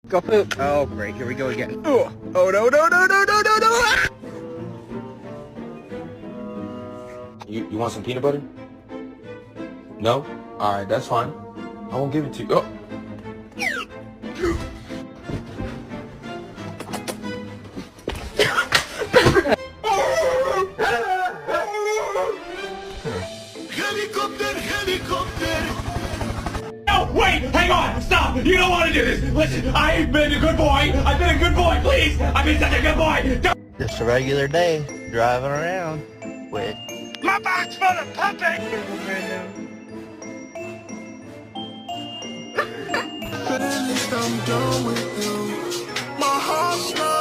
Go poop. Oh, great. Here we go again. Oh, oh no, no, no, no, no, no, no. Ah! You want some peanut butter? No? Alright, that's fine. I won't give it to you. Oh. Helicopter, helicopter! No, wait, hang on, stop! You don't want to do this! Listen, I've been a good boy! I've been a good boy, please! I've been such a good boy! Don't Just a regular day, driving around with... My box full of puppets! But at least I'm done with you. My heart's not